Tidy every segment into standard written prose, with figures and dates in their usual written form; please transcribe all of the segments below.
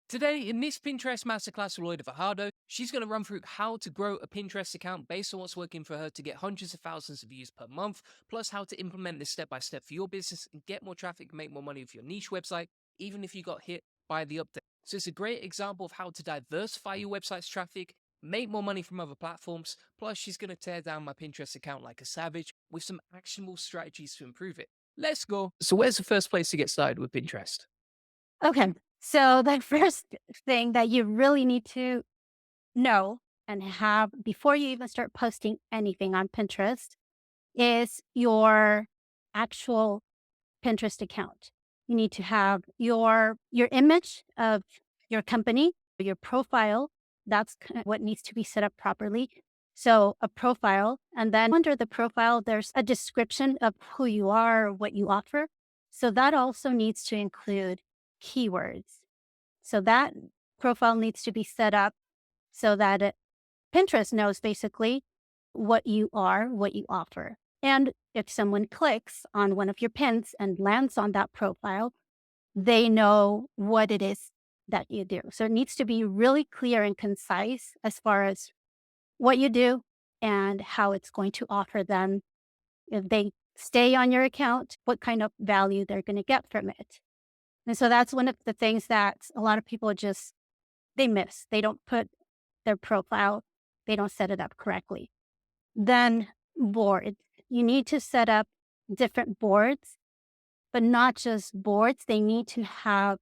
Today, in this Pinterest Masterclass with Loida Fajado, she's going to run through how to grow a Pinterest account based on what's working for her to get hundreds of thousands of views per month, plus how to implement this step by step for your business and get more traffic and make more money with your niche website, even if you got hit by the update. So it's a great example of how to diversify your website's traffic, make more money from other platforms, plus she's going to tear down my Pinterest account like a savage with some actionable strategies to improve it. Let's go. So where's the first place to get started with Pinterest? Okay. So the first thing that you really need to know and have before you even start posting anything on Pinterest is your actual Pinterest account. You need to have your image of your company, your profile. That's what needs to be set up properly. So a profile, and then under the profile, there's a description of who you are, what you offer. So that also needs to include keywords. So that profile needs to be set up so that Pinterest knows basically what you are, what you offer. And if someone clicks on one of your pins and lands on that profile, they know what it is that you do. So it needs to be really clear and concise as far as what you do and how it's going to offer them if they stay on your account, what kind of value they're going to get from it. And so that's one of the things that a lot of people just they miss. They don't put their profile, they don't set it up correctly. Then boards. You need to set up different boards, but not just boards. They need to have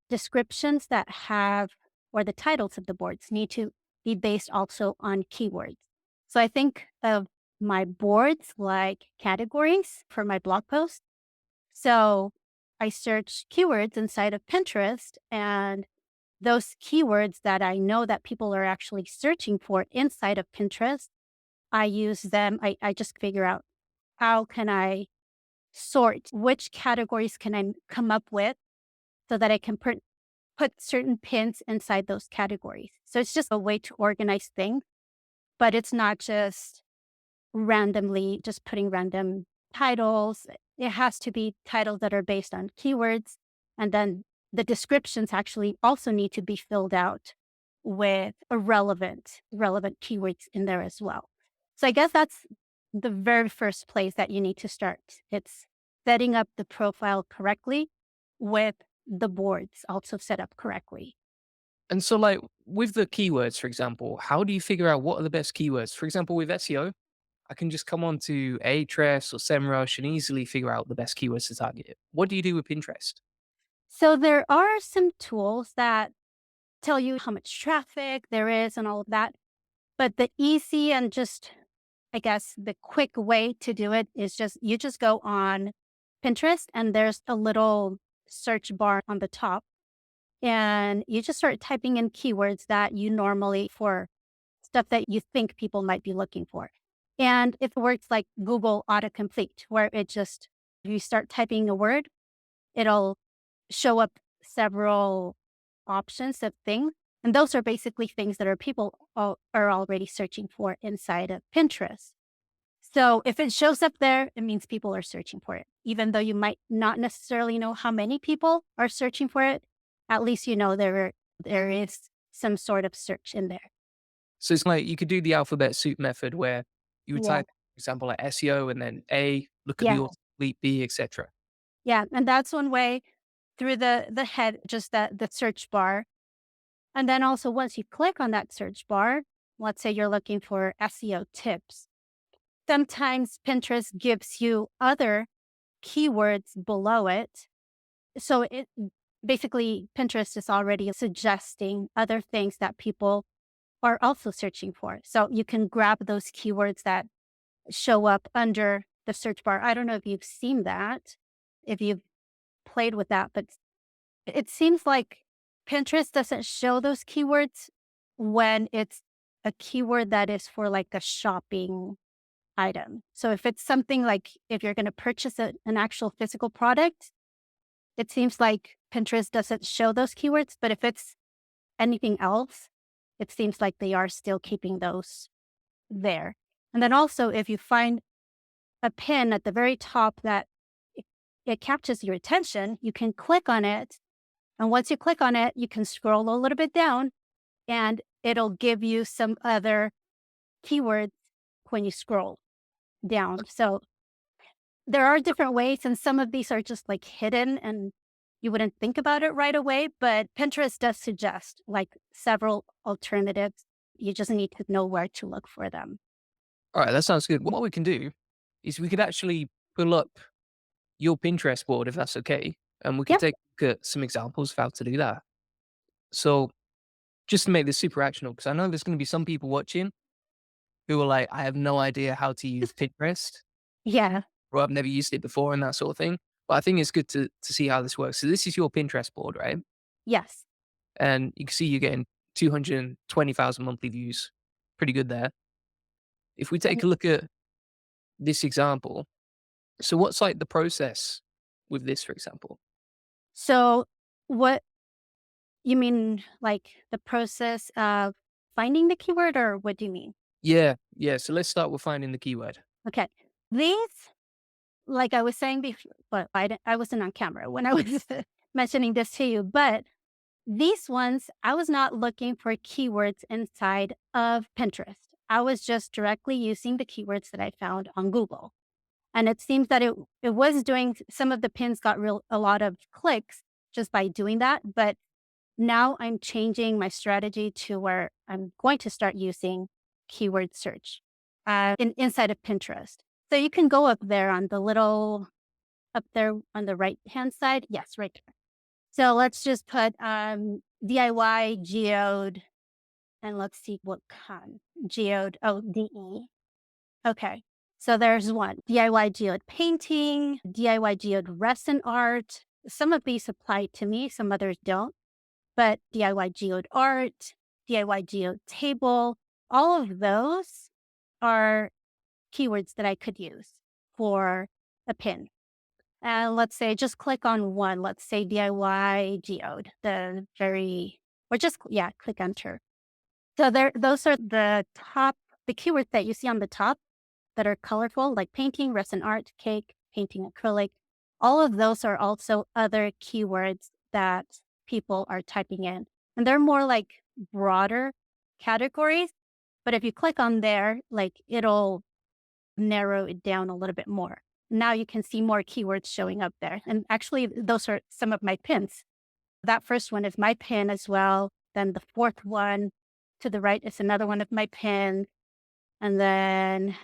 descriptions that have, or the titles of the boards need to be based also on keywords. So I think of my boards like categories for my blog post. So I search keywords inside of Pinterest, and those keywords that I know that people are actually searching for inside of Pinterest, I use them. I just figure out how can I sort which categories can I come up with so that I can put certain pins inside those categories. So it's just a way to organize things, but it's not just randomly just putting random titles. It has to be titles that are based on keywords. And then the descriptions actually also need to be filled out with a relevant keywords in there as well. So I guess that's the very first place that you need to start. It's setting up the profile correctly with the boards also set up correctly. And so, like with the keywords, for example, how do you figure out what are the best keywords? For example, with SEO, I can just come on to Ahrefs or SEMrush and easily figure out the best keywords to target. What do you do with Pinterest? So there are some tools that tell you how much traffic there is and all of that. But the easy and just, I guess, the quick way to do it is just you just go on Pinterest and there's a little search bar on the top and you just start typing in keywords that you normally for stuff that you think people might be looking for. And it works like Google autocomplete, where it just, you start typing a word, it'll show up several options of things. And those are basically things that are already searching for inside of Pinterest. So if it shows up there, it means people are searching for it. Even though you might not necessarily know how many people are searching for it, at least you know there is some sort of search in there. So it's like you could do the alphabet soup method where you would Yeah. type, for example, like SEO and then A, look at the Yeah. autocomplete, B, etc. Yeah. And that's one way through the head, just the search bar. And then also once you click on that search bar, let's say you're looking for SEO tips. Sometimes Pinterest gives you other keywords below it. So it basically Pinterest is already suggesting other things that people are also searching for. So you can grab those keywords that show up under the search bar. I don't know if you've seen that, if you've played with that, but it seems like Pinterest doesn't show those keywords when it's a keyword that is for like a shopping item. So if it's something like if you're going to purchase an actual physical product, it seems like Pinterest doesn't show those keywords. But if it's anything else, it seems like they are still keeping those there. And then also, if you find a pin at the very top that it captures your attention, you can click on it And once you click on it, you can scroll a little bit down and it'll give you some other keywords when you scroll down. So there are different ways, and some of these are just like hidden and you wouldn't think about it right away. But Pinterest does suggest like several alternatives. You just need to know where to look for them. All right, that sounds good. What we can do is we could actually pull up your Pinterest board if that's okay, and we could Yeah. take a look at some examples of how to do that. So just to make this super actionable, because I know there's going to be some people watching who are like, I have no idea how to use Pinterest, Yeah. or I've never used it before, and that sort of thing. But I think it's good to see how this works. So this is your Pinterest board, right? Yes. And you can see you're getting 220,000 monthly views. Pretty good there. If we take And a look at this example, so what's like the process with this, for example? so, what you mean, like the process of finding the keyword, or what do you mean? Yeah, yeah. So let's start with finding the keyword. Okay. These, like I was saying before, but I wasn't on camera when I was mentioning this to you, but these ones, I was not looking for keywords inside of Pinterest. I was just directly using the keywords that I found on Google. And it seems that it was doing some of the pins got a lot of clicks just by doing that. But now I'm changing my strategy to where I'm going to start using keyword search inside of Pinterest. So you can go up there on the little up there on the right hand side. Yes, right there. So let's just put DIY geode and let's see what kind. Geode, oh, DE. Okay. So there's one DIY geode painting, DIY geode resin art. Some of these apply to me, some others don't. But DIY geode art, DIY geode table, all of those are keywords that I could use for a pin. And let's say just click on one, let's say DIY geode, or just, yeah, click enter. So those are the keywords that you see on the top that are colorful, like painting, resin art, cake, painting acrylic. All of those are also other keywords that people are typing in. And they're more like broader categories. But if you click on there, like it'll narrow it down a little bit more. Now you can see more keywords showing up there. And actually, those are some of my pins. That first one is my pin as well. Then the fourth one to the right is another one of my pins. And then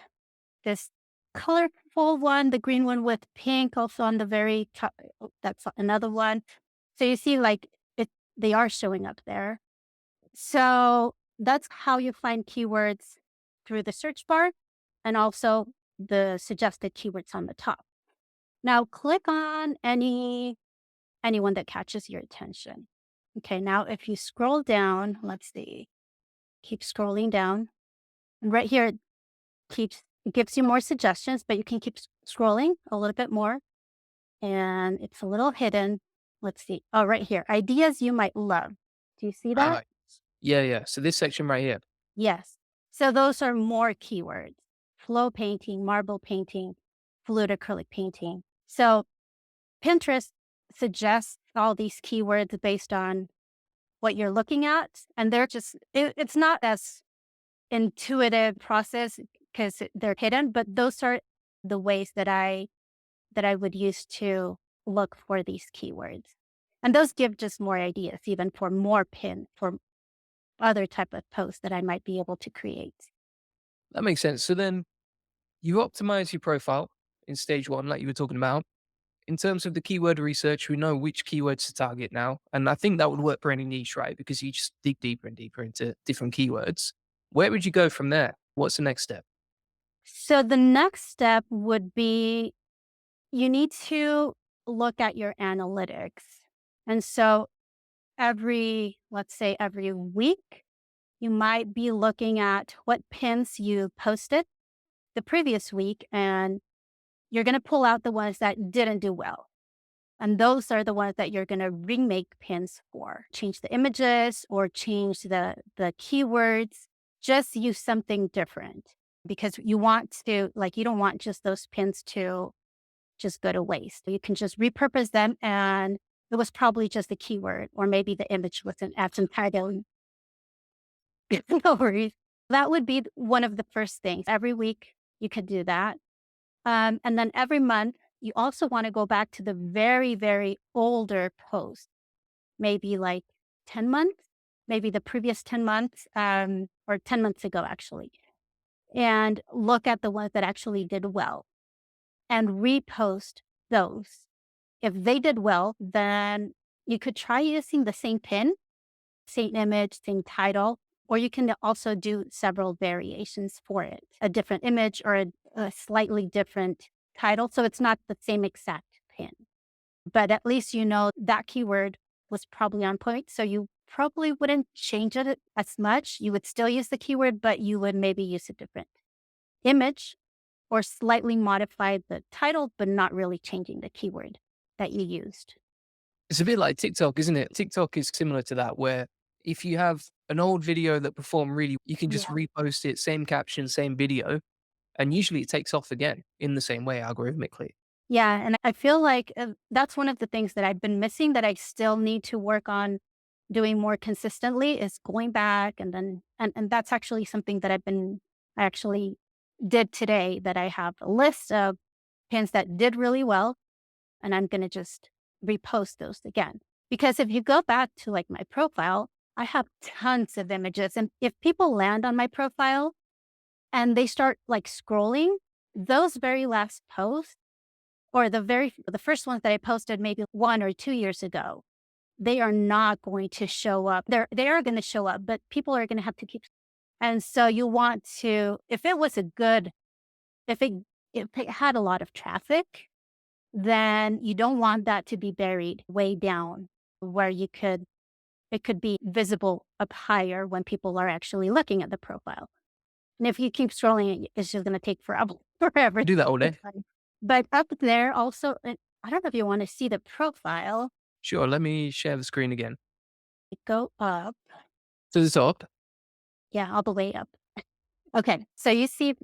this colorful one, the green one with pink also on the very top. That's another one. So you see, like they are showing up there. So that's how you find keywords through the search bar and also the suggested keywords on the top. Now click on anyone that catches your attention. Okay, now if you scroll down, let's see, keep scrolling down. And right here it gives you more suggestions, but you can keep scrolling a little bit more. And it's a little hidden. Let's see. Oh, right here. Ideas you might love. Do you see that? Ah, yeah, yeah. So this section right here. Yes. So those are more keywords. Flow painting, marble painting, fluid acrylic painting. So Pinterest suggests all these keywords based on what you're looking at. And it's not as intuitive process because they're hidden, but those are the ways that I would use to look for these keywords. And those give just more ideas, even for more pin, for other type of posts that I might be able to create. That makes sense. So then you optimize your profile in stage one, like you were talking about. In terms of the keyword research, we know which keywords to target now. And I think that would work for any niche, right? Because you just dig deeper and deeper into different keywords. Where would you go from there? What's the next step? So the next step would be you need to look at your analytics. And so let's say every week, you might be looking at what pins you posted the previous week, and you're going to pull out the ones that didn't do well. And those are the ones that you're going to remake pins for. Change the images or change the keywords. Just use something different because you don't want just those pins to just go to waste. You can just repurpose them and It was probably just a keyword, or maybe the image wasn't as entitled. No worries. That would be one of the first things. Every week you could do that. And then every month, you also want to go back to the very, very older post, maybe like 10 months, maybe the previous 10 months, or 10 months ago, actually, and look at the ones that actually did well and repost those. If they did well, then you could try using the same pin, same image, same title, or you can also do several variations for it, a different image or a slightly different title. So it's not the same exact pin, but at least you know that keyword was probably on point. So you probably wouldn't change it as much. You would still use the keyword, but you would maybe use a different image or slightly modify the title, but not really changing the keyword that you used. It's a bit like TikTok, isn't it? TikTok is similar to that, where if you have an old video that performed really, you can just Yeah. repost it, same caption, same video, and usually it takes off again in the same way algorithmically. Yeah, and I feel like, that's one of the things that I've been missing that I still need to work on doing more consistently is going back and then and that's actually something that I actually did today, that I have a list of pins that did really well, and I'm gonna just repost those again. Because if you go back to, like, my profile, I have tons of images, and if people land on my profile and they start, like, scrolling, those very last posts or the first ones that I posted maybe 1 or 2 years ago, they are not going to show up. They are gonna show up, but people are gonna have to keep, and so you want to, if it was a good if it if it had a lot of traffic, then you don't want that to be buried way down where it could be visible up higher when people are actually looking at the profile. And if you keep scrolling, it's just gonna take forever forever I to do that all day. find. But up there also, and I don't know if you wanna see the profile. Sure, let me share the screen again. Go up. To the top. Yeah, all the way up. Okay, so you see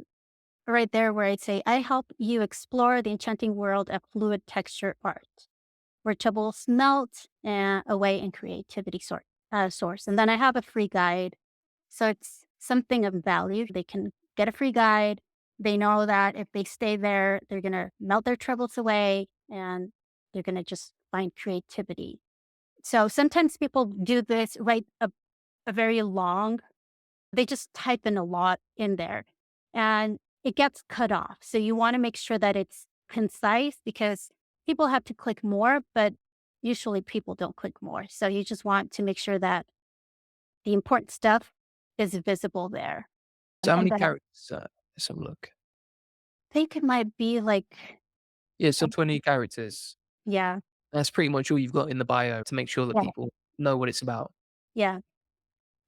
right there where I'd say, "I help you explore the enchanting world of fluid texture art, where troubles melt away in creativity source." And then I have a free guide. So it's something of value. They can get a free guide. They know that if they stay there, they're going to melt their troubles away and they're going to just find creativity. So sometimes people do this, write a very long, they just type in a lot in there and it gets cut off. So you want to make sure that it's concise because people have to click more, but usually people don't click more. So you just want to make sure that the important stuff is visible there. So how And many then I characters? Let's have a look. think it might be like, Yeah, so uh, 20 characters. yeah, That's pretty much all you've got in the bio to make sure that yeah, people know what it's about. yeah.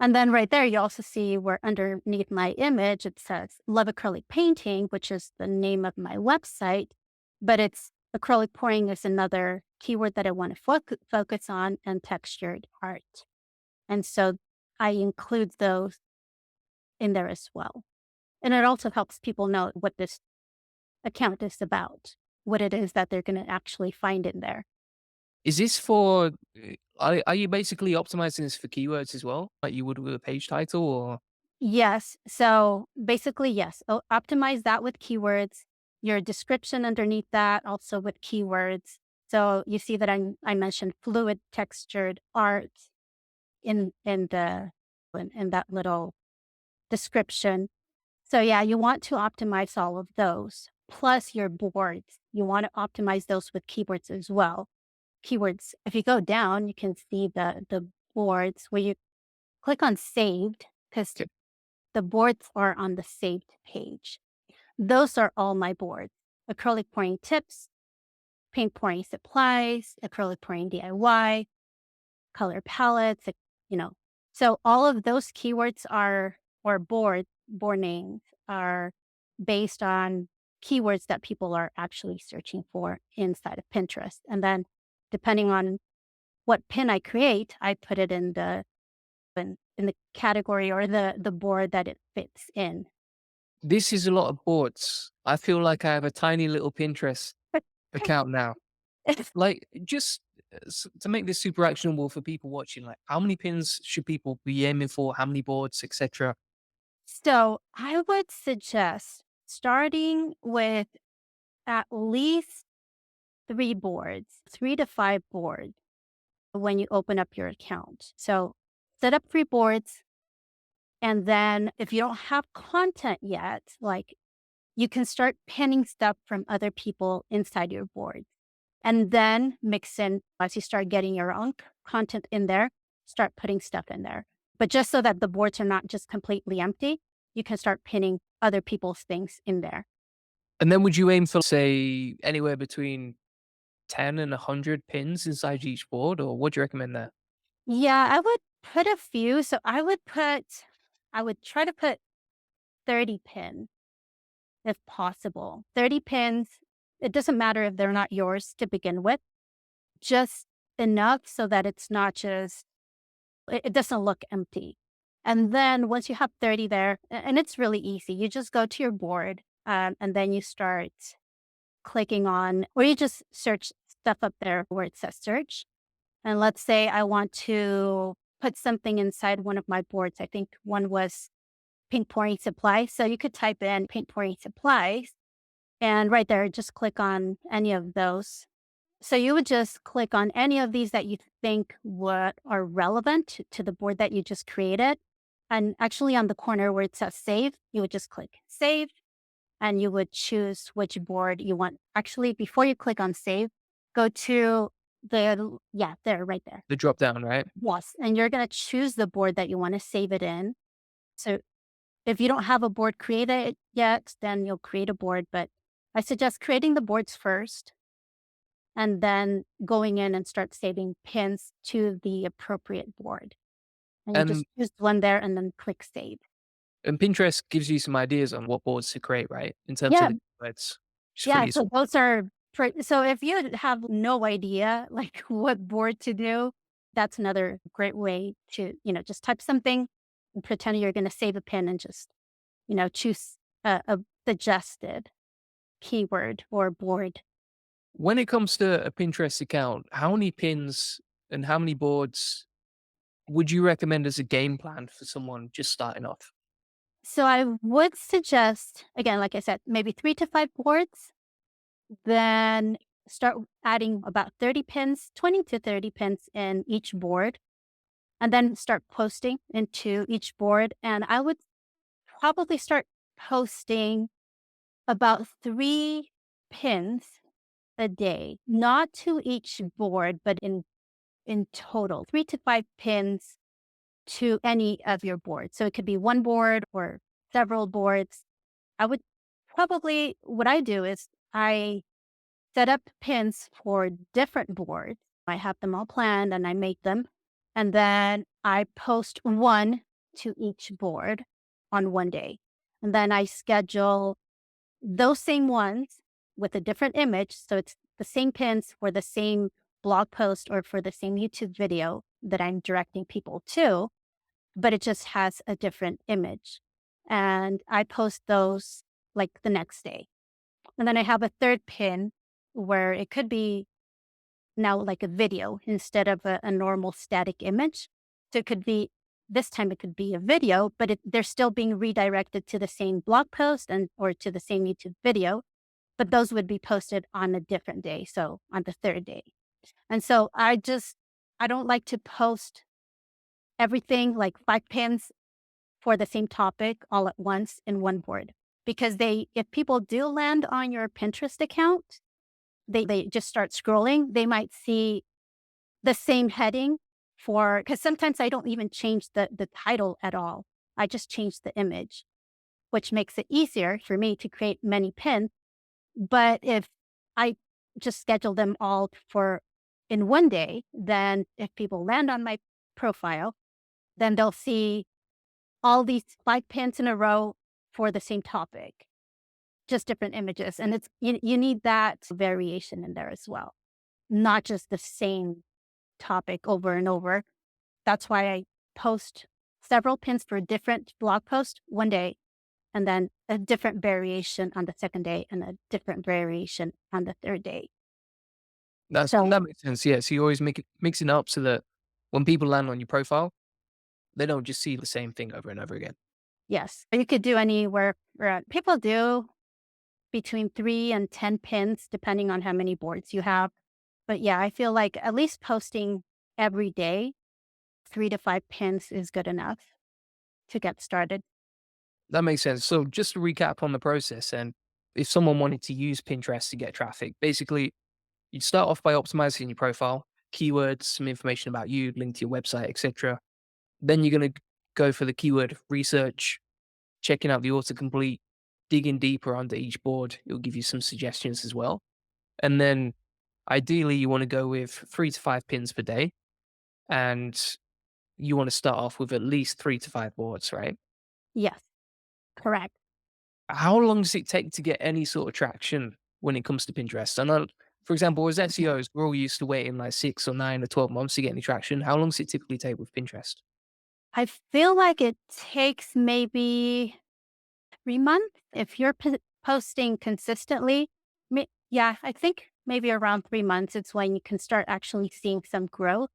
And then right there, you also see where underneath my image, it says Love Acrylic Painting, which is the name of my website. But it's acrylic pouring is another keyword that I want to focus on, and textured art. And so I include those in there as well. And it also helps people know what this account is about, what it is that they're going to actually find in there. Is this for are you basically optimizing this for keywords as well, like you would with a page title or Yes. So basically, yes. Optimize that with keywords, your description underneath that also with keywords. So you see that I mentioned fluid textured art in that little description. So yeah, you want to optimize all of those. Plus your boards. You want to optimize those with keywords as well. Keywords. If you go down, you can see the boards where you click on saved because okay. the boards are on the saved page. Those are all my boards. Acrylic pouring tips, paint pouring supplies, acrylic pouring DIY, color palettes, you know. So all of those keywords are, or board names are based on keywords that people are actually searching for inside of Pinterest. And then depending on what pin I create, I put it in the category or the board that it fits in. This is a lot of boards. I feel like I have a tiny little Pinterest account now. Like, just To make this super actionable for people watching, like how many pins should people be aiming for? How many boards, etc.? So I would suggest starting with at least 3 boards, 3 to 5 boards when you open up your account. So set up 3 boards. And then if you don't have content yet, like you can start pinning stuff from other people inside your board. And then mix in as you start getting your own content in there, start putting stuff in there. But just so that the boards are not just completely empty, you can start pinning other people's things in there. And then would you aim for, say, anywhere between 10 and 100 pins inside each board, or what do you recommend there? Yeah, I would put a few. So I would try to put 30 pins if possible. 30 pins. It doesn't matter if they're not yours to begin with, just enough so that it's not just it doesn't look empty. And then once you have 30 there, and it's really easy, you just go to your board, and then you start clicking on, or you just search stuff up there where it says search. And let's say I want to put something inside one of my boards. I think one was paint pouring supplies. So you could type in paint pouring supplies, and right there, just click on any of those. So you would just click on any of these that you think what are relevant to the board that you just created. And actually on the corner where it says save, you would just click save and you would choose which board you want. Actually, before you click on save, go to yeah, there, right there. The drop down, right? Yes. And you're going to choose the board that you want to save it in. So if you don't have a board created yet, then you'll create a board. But I suggest creating the boards first and then going in and start saving pins to the appropriate board. And you And just choose one there and then click save. Pinterest gives you some ideas on what boards to create, right? In terms of Yeah. the keywords, which is Yeah. pretty So useful. those are, so if you have no idea like what board to do, that's another great way to, just type something and pretend you're going to save a pin and just, choose a suggested keyword or board. When it comes to a Pinterest account, how many pins and how many boards would you recommend as a game plan for someone just starting off? So I would suggest, again, like I said, maybe 3 to 5 boards. Then start adding about 30 pins, 20 to 30 pins in each board, and then start posting into each board. And I would probably start posting about 3 pins a day, not to each board, but in total, 3 to 5 pins to any of your boards. So it could be one board or several boards. I would probably, what I do is I set up pins for different boards. I have them all planned and I make them. And then I post one to each board on one day. And then I schedule those same ones with a different image. So it's the same pins for the same blog post or for the same YouTube video that I'm directing people to, but it just has a different image. And I post those like the next day. And then I have a third pin where it could be now like a video instead of a normal static image. So it could be, this time it could be a video, but they're still being redirected to the same blog post and or to the same YouTube video, but those would be posted on a different day. So on the third day. And so I don't like to post everything like 5 pins for the same topic all at once in one board. Because if people do land on your Pinterest account, they just start scrolling, they might see the same heading because sometimes I don't even change the title at all. I just change the image, which makes it easier for me to create many pins. But if I just schedule them all for in one day, then if people land on my profile, then they'll see all these 5 pins in a row for the same topic, just different images. And you need that variation in there as well, not just the same topic over and over. That's why I post several pins for different blog posts one day, and then a different variation on the second day and a different variation on the third day. So, That makes sense, yeah, so you always mix it up so that when people land on your profile, they don't just see the same thing over and over again. yes, you could do anywhere people do between 3 and 10 pins depending on how many boards you have. But yeah, I feel like at least posting every day, 3 to 5 pins is good enough to get started. That makes sense. So just to recap on the process, and if someone wanted to use Pinterest to get traffic, basically you'd start off by optimizing your profile, keywords, some information about you, link to your website, etc. Then you're going to go for the keyword research, checking out the autocomplete, digging deeper under each board. It'll give you some suggestions as well. And then ideally, you want to go with 3 to 5 pins per day. And you want to start off with at least 3 to 5 boards, right? Yes, correct. How long does it take to get any sort of traction when it comes to Pinterest? I know, for example, as SEOs, we're all used to waiting like 6 or 9 or 12 months to get any traction. How long does it typically take with Pinterest? I feel like it takes maybe 3 months if you're posting consistently. Yeah, I think maybe around 3 months, it's when you can start actually seeing some growth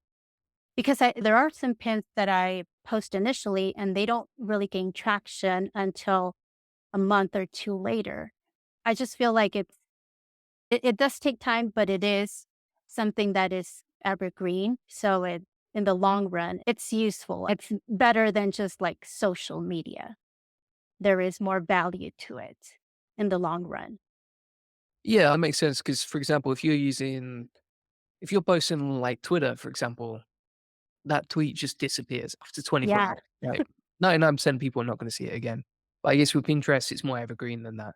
because there are some pins that I post initially and they don't really gain traction until a month or 2 later. I just feel like it does take time, but it is something that is evergreen. So in the long run, it's useful. It's better than just like social media. There is more value to it in the long run. Yeah, that makes sense. Because, for example, if you're posting on like Twitter, for example, that tweet just disappears after 24 Yeah, hours, right? 99% of people are not going to see it again. But I guess with Pinterest, it's more evergreen than that.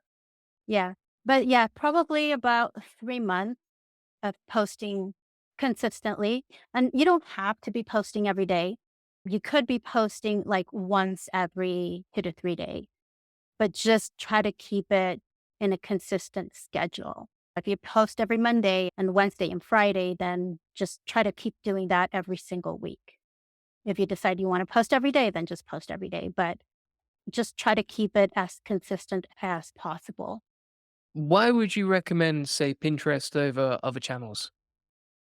yeah. But yeah, probably about 3 months of posting consistently. And you don't have to be posting every day. You could be posting like once every 2 to 3 days, but just try to keep it in a consistent schedule. If you post every Monday and Wednesday and Friday, then just try to keep doing that every single week. If you decide you want to post every day, then just post every day, but just try to keep it as consistent as possible. Why would you recommend, say, Pinterest over other channels?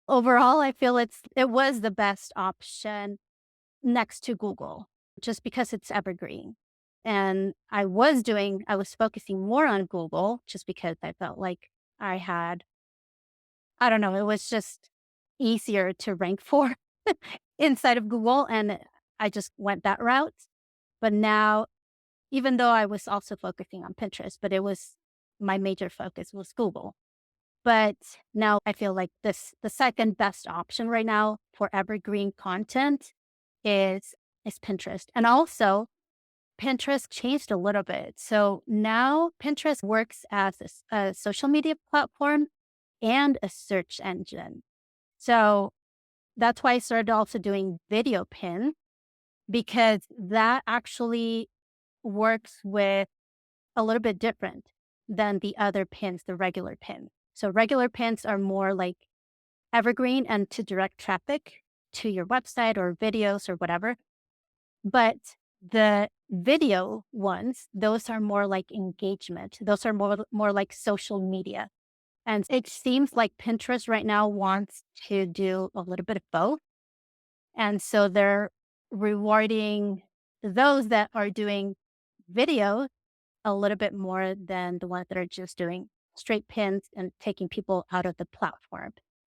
Overall, I feel it was the best option next to Google just because it's evergreen. And I was focusing more on Google just because I felt like I don't know, it was just easier to rank for inside of Google. And I just went that route. But now, even though I was also focusing on Pinterest, but my major focus was Google. But now I feel like the second best option right now for evergreen content is is Pinterest. And also, Pinterest changed a little bit. So now Pinterest works as a social media platform and a search engine. So that's why I started also doing video pin because that actually works with a little bit different than the other pins, the regular pins. So regular pins are more like evergreen and to direct traffic to your website or videos or whatever. But the video ones, those are more like engagement. Those are more like social media. And it seems like Pinterest right now wants to do a little bit of both. And so they're rewarding those that are doing video a little bit more than the ones that are just doing straight pins and taking people out of the platform.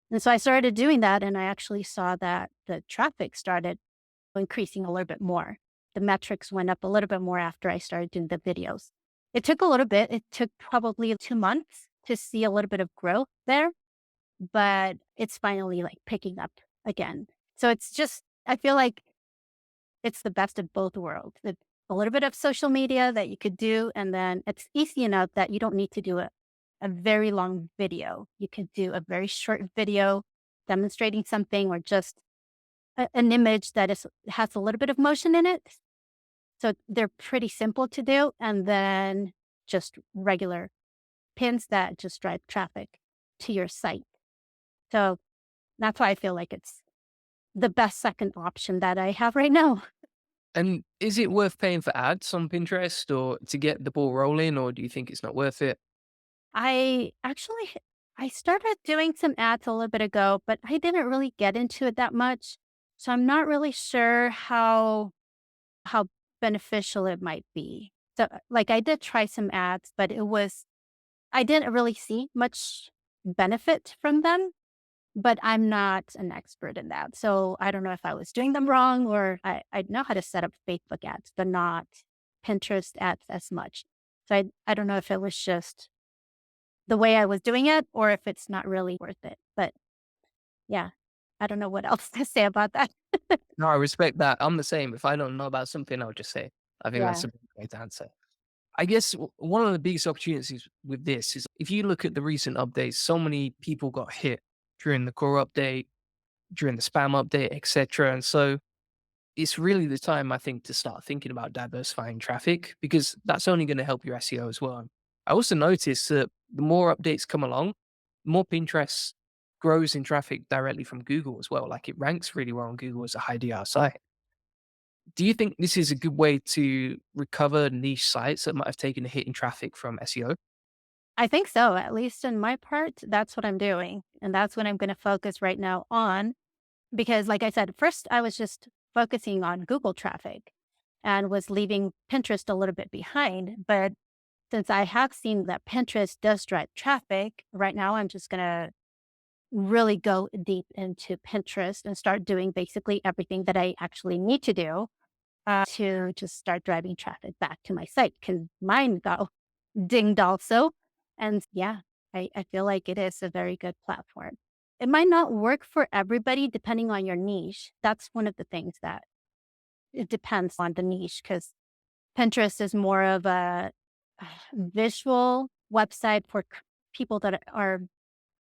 And so I started doing that and I actually saw that the traffic started increasing a little bit more. The metrics went up a little bit more after I started doing the videos. It took a little bit. It took probably 2 months to see a little bit of growth there, but it's finally like picking up again. So it's just I feel like it's the best of both worlds. It's a little bit of social media that you could do, and then it's easy enough that you don't need to do a very long video. You could do a very short video demonstrating something or just an image that has a little bit of motion in it. So they're pretty simple to do, and then just regular pins that just drive traffic to your site. So that's why I feel like it's the best second option that I have right now. And is it worth paying for ads on Pinterest or to get the ball rolling, or do you think it's not worth it? I actually I started doing some ads a little bit ago, but I didn't really get into it that much. So I'm not really sure how beneficial it might be. So like I did try some ads, but I didn't really see much benefit from them, but I'm not an expert in that. So I don't know if I was doing them wrong or I know how to set up Facebook ads, but not Pinterest ads as much. So I don't know if it was just the way I was doing it or if it's not really worth it. But yeah, I don't know what else to say about that. No, I respect that. I'm the same. If I don't know about something, I'll just say. I think that's Yeah. a great answer. I guess one of the biggest opportunities with this is if you look at the recent updates, so many people got hit during the core update, during the spam update, etc. And so it's really the time I think to start thinking about diversifying traffic because that's only going to help your SEO as well. I also noticed that the more updates come along, the more Pinterest grows in traffic directly from Google as well. Like it ranks really well on Google as a high DR site. Do you think this is a good way to recover niche sites that might have taken a hit in traffic from SEO? I think so. At least in my part, that's what I'm doing. And that's what I'm going to focus right now on. Because, like I said, first I was just focusing on Google traffic and was leaving Pinterest a little bit behind. But since I have seen that Pinterest does drive traffic, right now I'm just going to really go deep into Pinterest and start doing basically everything that I actually need to do to just start driving traffic back to my site. Can mine go dinged also? And yeah, I feel like it is a very good platform. It might not work for everybody depending on your niche. That's one of the things that it depends on the niche because Pinterest is more of a visual website for people that are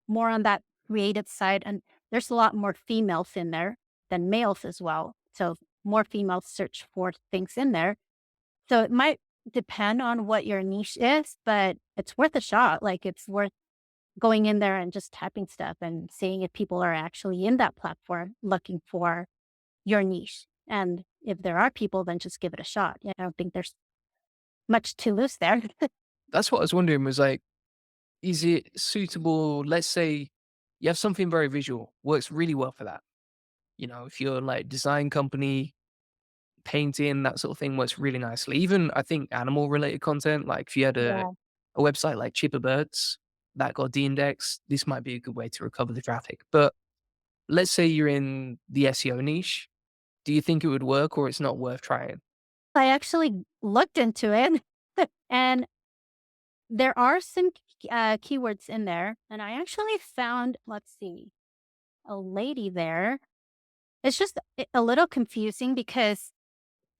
more on that creative side. And there's a lot more females in there than males as well. So more females search for things in there. So it might depend on what your niche is, but it's worth a shot. Like it's worth going in there and just typing stuff and seeing if people are actually in that platform looking for your niche. And if there are people, then just give it a shot. Yeah, I don't think there's much to lose there. That's what I was wondering was like, is it suitable? Let's say you have something very visual, works really well for that. You know, if you're like design company, painting, that sort of thing works really nicely. Even I think animal related content, like if you had Yeah. a website like Chipper Birds that got de-indexed, this might be a good way to recover the traffic. But let's say you're in the SEO niche. Do you think it would work or it's not worth trying? I actually looked into it and there are some keywords in there. And I actually found, let's see, a lady there. It's just a little confusing because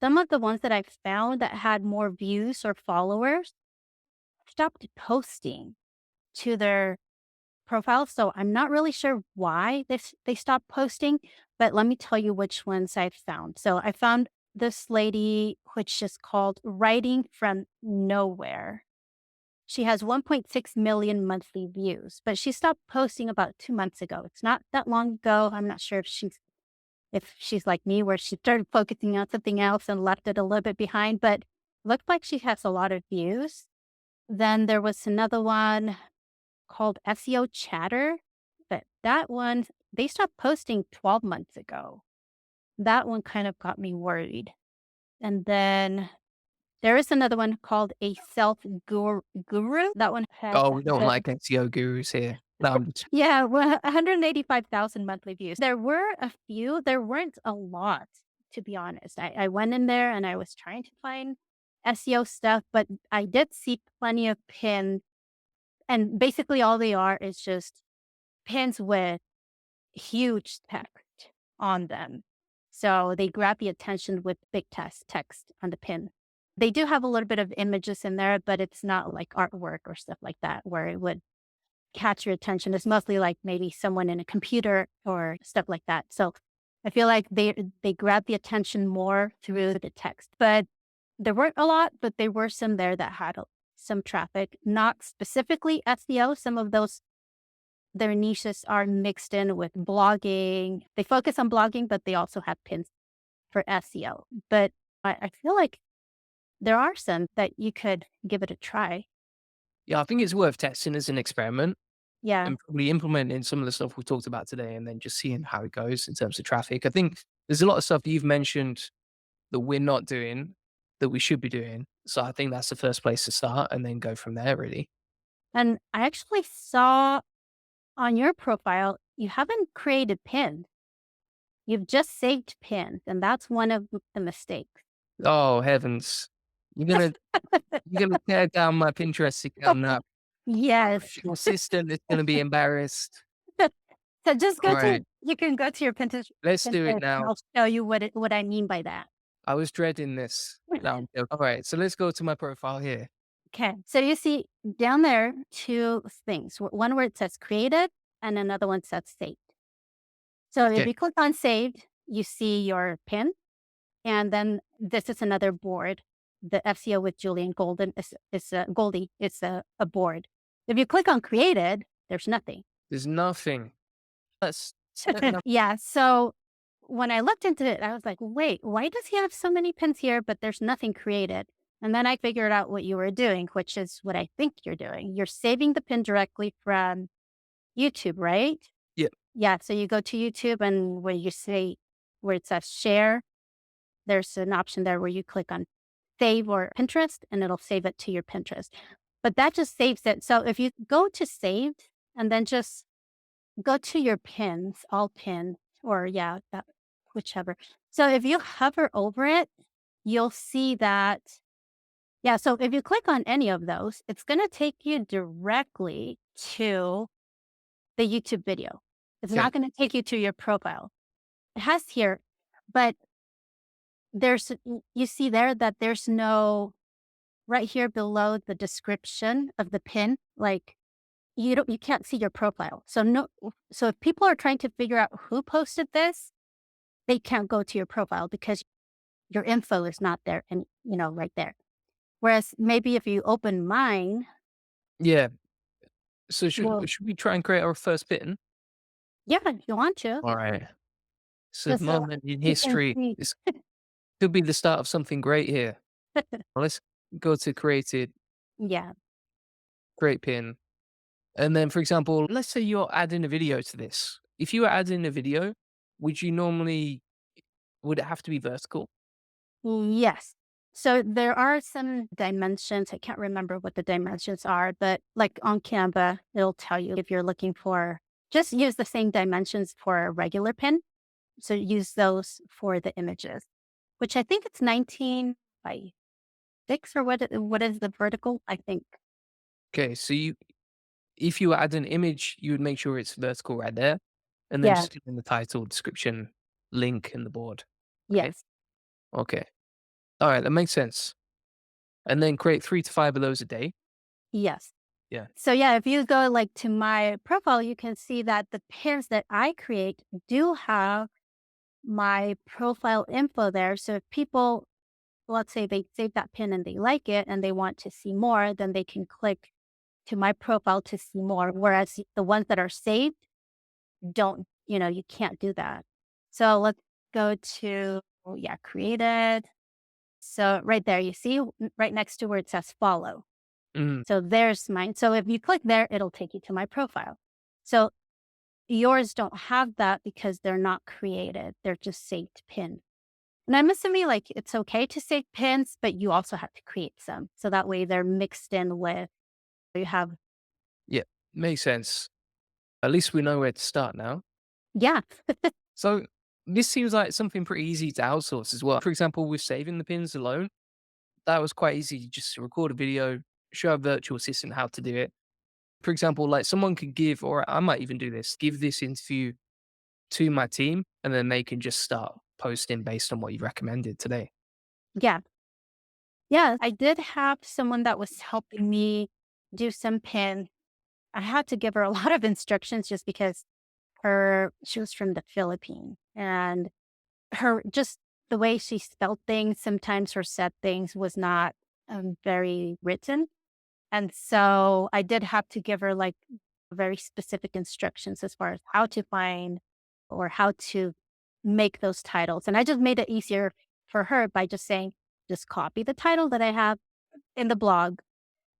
some of the ones that I found that had more views or followers stopped posting to their profile. So I'm not really sure why they stopped posting, but let me tell you which ones I found. So I found this lady, which is called Writing from Nowhere. She has 1.6 million monthly views, but she stopped posting about 2 months ago. It's not that long ago. I'm not sure if she's like me, where she started focusing on something else and left it a little bit behind, but looked like she has a lot of views. Then there was another one called SEO Chatter, but that one, they stopped posting 12 months ago. That one kind of got me worried. And then there is another one called a self guru. That one has Oh, we don't like SEO gurus here. No, I'm just yeah, well, 185,000 monthly views. There were a few, there weren't a lot, to be honest. I went in there and I was trying to find SEO stuff, but I did see plenty of pins. And basically, all they are is just pins with huge text on them. So they grab the attention with big text on the pin. They do have a little bit of images in there, but it's not like artwork or stuff like that where it would catch your attention. It's mostly like maybe someone in a computer or stuff like that. So I feel like they grab the attention more through the text. But there weren't a lot, but there were some there that had some traffic, not specifically SEO. Some of those their niches are mixed in with blogging. They focus on blogging, but they also have pins for SEO. But I feel like there are some that you could give it a try. yeah, I think it's worth testing as an experiment. Yeah. and probably implementing some of the stuff we talked about today and then just seeing how it goes in terms of traffic. I think there's a lot of stuff you've mentioned that we're not doing that we should be doing. So I think that's the first place to start and then go from there, really. And I actually saw on your profile, you haven't created pins. You've just saved pins, and that's one of the mistakes. Oh, heavens. You're gonna you're gonna tear down my Pinterest account now. Yes. Your assistant is gonna be embarrassed. So just go to Alright, you can go to your let's do it Pinterest, and now. I'll show you what I mean by that. I was dreading this. No, I'm joking. Alright, so let's go to my profile here. Okay. So you see down there 2 things. One where it says created and another one says saved. So if Okay, you click on saved, you see your pin, and then this is another board. The FCO with Julian Golden is a Goldie. It's a board. If you click on created, there's nothing. there's nothing. Let's set it up. Yeah. So when I looked into it, I was like, wait, why does he have so many pins here, but there's nothing created? And then I figured out what you were doing, which is what I think you're doing. You're saving the pin directly from YouTube, right? Yeah, Yeah. So you go to YouTube, and when you say where it says share, there's an option there where you click on save or Pinterest, and it'll save it to your Pinterest. But that just saves it. So if you go to saved and then just go to your pins, all pin, or yeah, that whichever. So if you hover over it, you'll see that, yeah. So if you click on any of those, it's going to take you directly to the YouTube video. It's okay. not going to take you to your profile. It has here, but you see there that there's no, right here below the description of the pin, like you can't see your profile. So no, so if people are trying to figure out who posted this, they can't go to your profile because your info is not there and right there. Whereas maybe if you open mine, Yeah. So well, should we try and create our first button? yeah, if you want to, Alright. It's a just so moment in you can history. see. This could be the start of something great here. Well, let's go to created, Yeah. create pin. And then, for example, let's say you're adding a video to this. If you were adding a video, would you normally would it have to be vertical? Yes. So there are some dimensions. I can't remember what the dimensions are, but like on Canva, it'll tell you if you're looking for, just use the same dimensions for a regular pin. So use those for the images, which I think it's 19 by 6, or what is the vertical? I think. Okay, so if you add an image, you would make sure it's vertical right there, and then Yeah. just in the title, description, link in the board. Okay, Yes. okay, all right, that makes sense. And then create 3 to 5 of those a day. Yes. Yeah, So yeah, if you go like to my profile, you can see that the pins that I create do have my profile info there. So if people, let's say they save that pin and they like it and they want to see more, then they can click to my profile to see more. Whereas the ones that are saved don't, you can't do that. So let's go to, yeah, created. So right there, you see right next to where it says follow. mm, So there's mine. So if you click there, it'll take you to my profile. So yours don't have that because they're not created. They're just saved pins. And I'm assuming like it's okay to save pins, but you also have to create some. So that way they're mixed in with, you have, yeah, makes sense. At least we know where to start now. yeah, So this seems like something pretty easy to outsource as well. For example, with saving the pins alone, that was quite easy just to record a video, show a virtual assistant how to do it. For example, like someone could give, or I might even do this, give this interview to my team, and then they can just start posting based on what you recommended today. yeah, yeah. I did have someone that was helping me do some pin. I had to give her a lot of instructions just because she was from the Philippines, and her, just the way she spelled things, sometimes her said things was not very written. And so I did have to give her like very specific instructions as far as how to find or how to make those titles. And I just made it easier for her by just saying, just copy the title that I have in the blog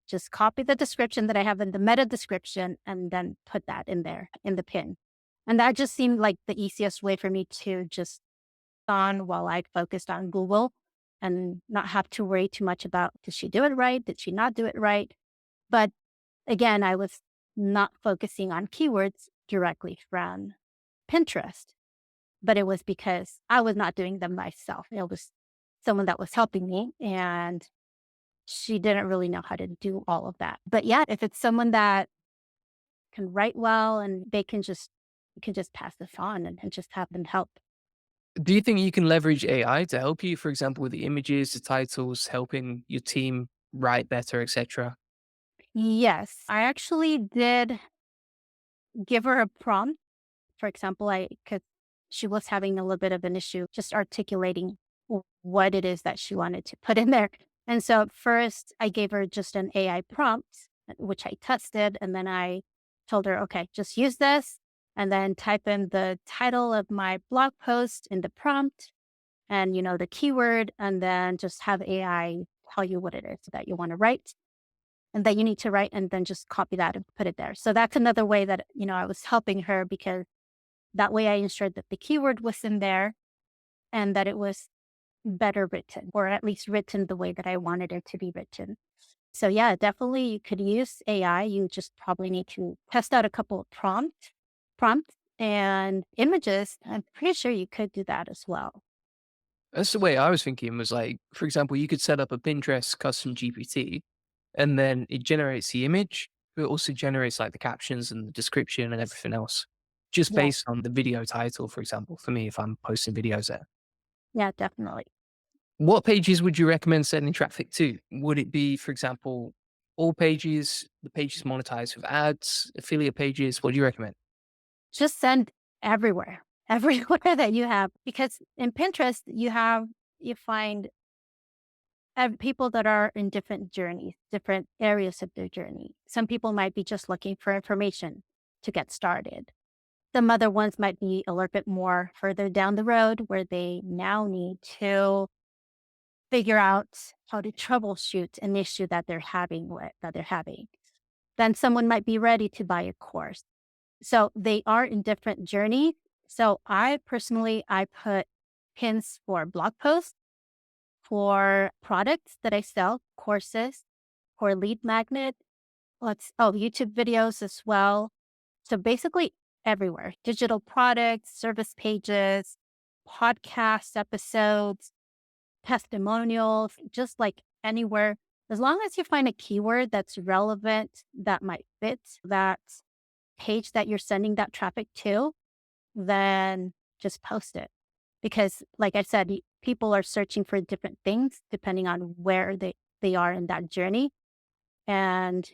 Just copy the description that I have in the meta description and then put that in there in the pin. And that just seemed like the easiest way for me to just on while I focused on Google and not have to worry too much about did she do it right? Did she not do it right? But again, I was not focusing on keywords directly from Pinterest, but it was because I was not doing them myself. It was someone that was helping me and she didn't really know how to do all of that. But yeah, if it's someone that can write well and they can just you can just pass this on and just have them help. Do you think you can leverage AI to help you, for example, with the images, the titles, helping your team write better, etc.? Yes, I actually did give her a prompt. For example, I could she was having a little bit of an issue just articulating what it is that she wanted to put in there. And so at first I gave her just an AI prompt, which I tested, and then I told her, okay, just use this and then type in the title of my blog post in the prompt and the keyword, and then just have AI tell you what it is that you want to write and that you need to write, and then just copy that and put it there. So that's another way that I was helping her because that way I ensured that the keyword was in there and that it was better written, or at least written the way that I wanted it to be written. So yeah, definitely you could use AI. You just probably need to test out a couple of prompts and images. I'm pretty sure you could do that as well. That's the way I was thinking was like, for example, you could set up a Pinterest custom GPT and then it generates the image, but it also generates like the captions and the description and everything else just Yeah. based on the video title, for example, for me, if I'm posting videos there. Yeah, definitely. What pages would you recommend sending traffic to? Would it be, for example, all pages, the pages monetized with ads, affiliate pages? What do you recommend? Just send everywhere, everywhere that you have, because in Pinterest, you find people that are in different journeys, different areas of their journey. Some people might be just looking for information to get started. Some other ones might be a little bit more further down the road where they now need to figure out how to troubleshoot an issue that they're having. Then someone might be ready to buy a course. So they are in different journeys. So I put pins for blog posts, for products that I sell, courses, for lead magnet, YouTube videos as well. So basically everywhere, digital products, service pages, podcast episodes, testimonials, just like anywhere. As long as you find a keyword that's relevant, that might fit that page that you're sending that traffic to, then just post it. Because, like I said, people are searching for different things depending on where they are in that journey. And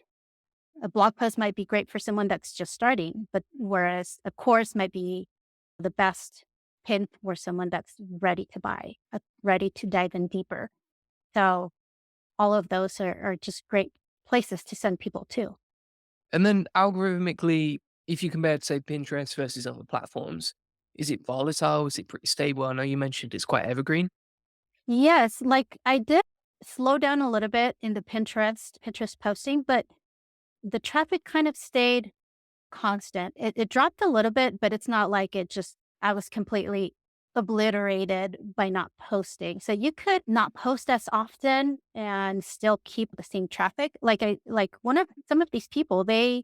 a blog post might be great for someone that's just starting, but whereas a course might be the best pin for someone that's ready to buy, ready to dive in deeper. So all of those are just great places to send people to. And then algorithmically, if you compare, say, Pinterest versus other platforms, is it volatile? Is it pretty stable? I know you mentioned it's quite evergreen. Yes, like I did slow down a little bit in the Pinterest posting, but the traffic kind of stayed constant. It dropped a little bit, but it's not like I was completely obliterated by not posting. So you could not post as often and still keep the same traffic. Like one of some of these people, the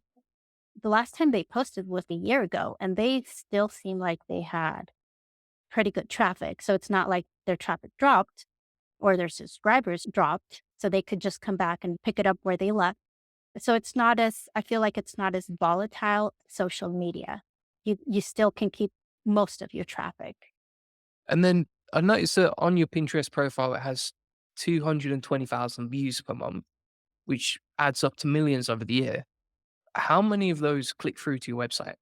last time they posted was a year ago and they still seem like they had pretty good traffic. So it's not like their traffic dropped or their subscribers dropped. So they could just come back and pick it up where they left. So I feel like it's not as volatile social media. You still can keep most of your traffic. And then I noticed that on your Pinterest profile, it has 220,000 views per month, which adds up to millions over the year. How many of those click through to your website?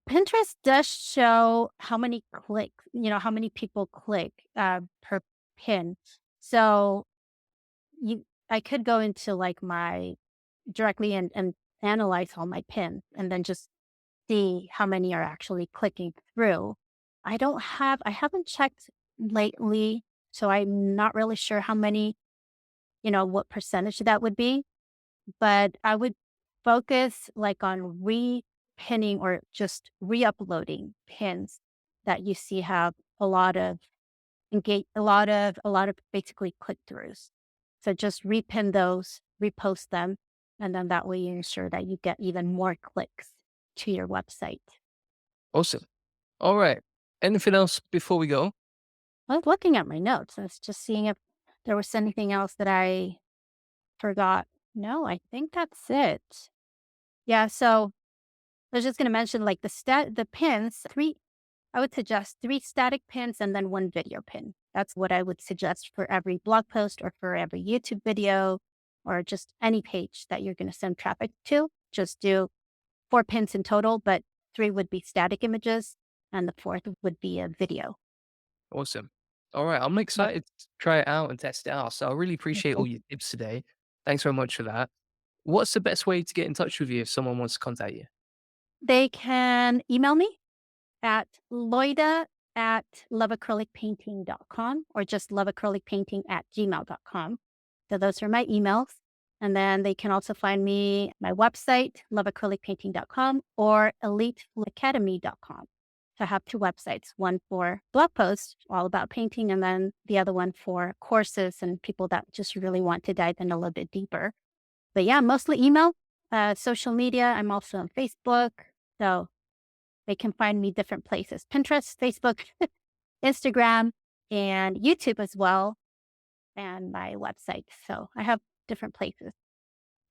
Pinterest does show how many clicks, how many people click per pin. So I could go into like my directly and analyze all my pins and then just see how many are actually clicking through. I haven't checked lately, so I'm not really sure how many, what percentage that would be. but I would focus like on re-pinning or just re-uploading pins that you see have a lot of a lot of basically click-throughs. So just repin those, repost them, and then that way you ensure that you get even more clicks to your website. Awesome. All right. Anything else before we go? I was looking at my notes. I was just seeing if there was anything else that I forgot. No, I think that's it. Yeah, so I was just gonna mention like the pins, I would suggest 3 static pins and then 1 video pin. That's what I would suggest for every blog post or for every YouTube video or just any page that you're gonna send traffic to. Just do 4 pins in total, but 3 would be static images and the 4th would be a video. Awesome. All right. I'm Yep. excited to try it out and test it out. So I really appreciate all your tips today. Thanks very much for that. What's the best way to get in touch with you if someone wants to contact you? They can email me at loida@loveacrylicpainting.com or just loveacrylicpainting@gmail.com. So those are my emails. And then they can also find me my website, loveacrylicpainting.com or eliteacademy.com. So I have 2 websites, one for blog posts all about painting, and then the other one for courses and people that just really want to dive in a little bit deeper. But yeah, mostly email, social media. I'm also on Facebook. So they can find me different places: Pinterest, Facebook, Instagram, and YouTube as well, and my website. So I have different places.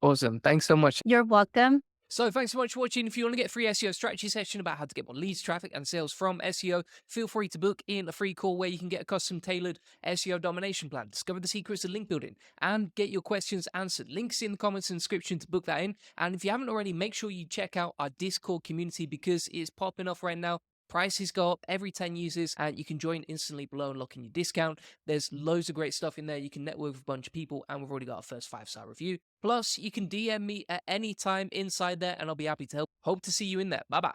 Awesome. Thanks so much. You're welcome. So thanks so much for watching. If you want to get a free SEO strategy session about how to get more leads, traffic, and sales from SEO, feel free to book in a free call where you can get a custom tailored SEO domination plan, discover the secrets of link building, and get your questions answered. Links in the comments and description to book that in. And if you haven't already, make sure you check out our Discord community because it's popping off right now. Prices go up every 10 users and you can join instantly below and lock in your discount. There's loads of great stuff in there. You can network with a bunch of people and we've already got our first 5-star review. Plus, you can DM me at any time inside there and I'll be happy to help. Hope to see you in there. Bye bye.